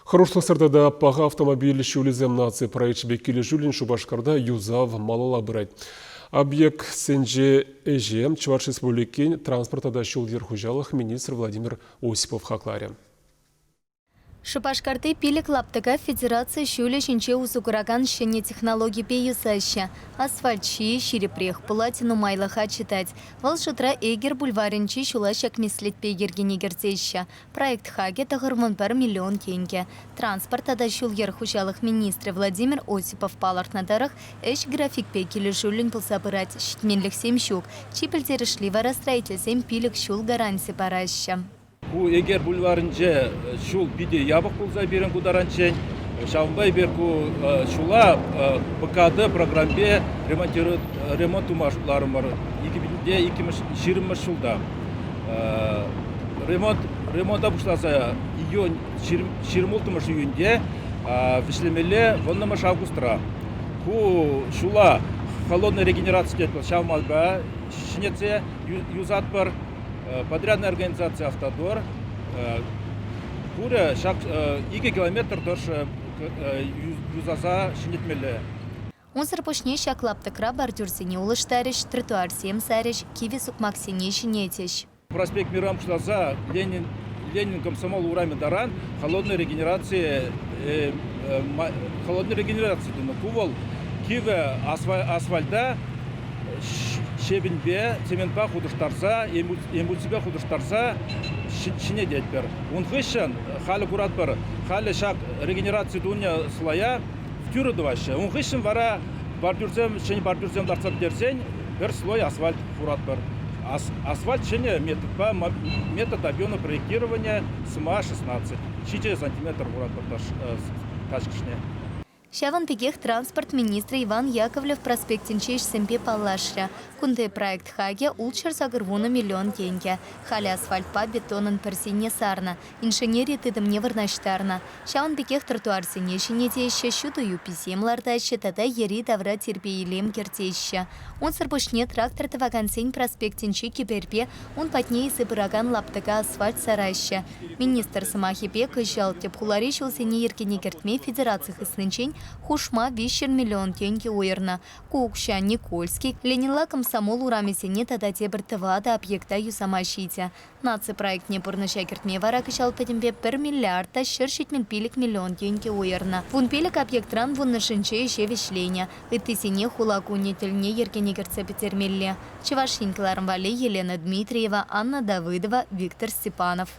Хорошлы сырдада паға автомобиль шулизем нации проект беккелі жүлін Шубашкарда юзав малала бұрайд. Объект сенже эжем Чуваш республикин транспортада шулдер хужалық министр Владимир Осипов хакларе. Шубашкарты пилик лаптыга федерация шуле шинче узугураган шене технологии пеюсаща. Асфальт ши ширепрех платину майлаха читать. Волшутра эгер бульваринчи шулашак мислит пейгергенегерзеща. Проект хаге тагырмон пар миллион тенге. Транспортада шулер хужалых министр Владимир Осипов палартнадарах эш график пекили шулин пылсабырать щитменлих семщук. Чипельтерешливо расстроительсем пилик шул гарантии параща. Егер бульварынче шул биде ябық болса берен кударанчен, шамбай берку шула БКД программе ремонт умашларым бар. 2020 шулда. Ремонта бушласа июнь 26 июньде вишлемеле 1 августра. Шула холодная регенерация шамалба шинеце юзат бар. Подрядная организация «Автодор» куре шак 2 километр тоже юзаса шинетмеле. Он сарпошне шаклаптыкра бордюрсене улыштарыш, тротуар сем сарыш, киви сукмаксене шинетеш. Проспект Мирам Шлаза, Ленин, Комсомол, Урами, Даран, холодная регенерация кувал, киве асфальта, шебенбе, цементпа худыштарса, эмульсибе худыштарса, шине детпер. Он хыщен, халі курат бар, халі шак регенерация дуня слоя втюрыды ваще. Он хыщен вара бордюрсем, шене бордюрсем дарцап дерсен, бір слой асфальт курат бар. Асфальт шене метод объема проектирования СМА-16. 4 сантиметр курат бар ташкышне. Шаван пекех транспорт министра Иван Яковлев проспектинчеш семпе паллашля. Кунде проект хаге улчар сагырвуна миллион тенге. Хали асфальтпа бетонын персине сарна. Инженерия тыдымне варнаштарна. Шаван пекех тротуар сене шинетеща, шуду юписемлардаща, тада ери давра терпейлем кертеща. Он сарбушне трактор тавагансень проспектинче киберпе, он патней сыбыраган лаптыга асфальт сараща. Министр самахипе кыжал тепхулари шулсене еркене кертме федерациях иснынчень хушма 5 миллион тенге уйырна. Кукша, Никольский, Ленинла комсомол урамесене тада тебіртывада объекта юсамашите. Наци проект не пурныша кертме вара кышал пәдімбе 1 миллиарда шыршитмен пилік миллион тенге уйырна. Вун пилік объектран вунны шинче еше вишления. Ыттысене хулакуне тельне еркене кертсе петермелле. Чевашинкаларым вали Елена Дмитриева, Анна Давыдова, Виктор Степанов.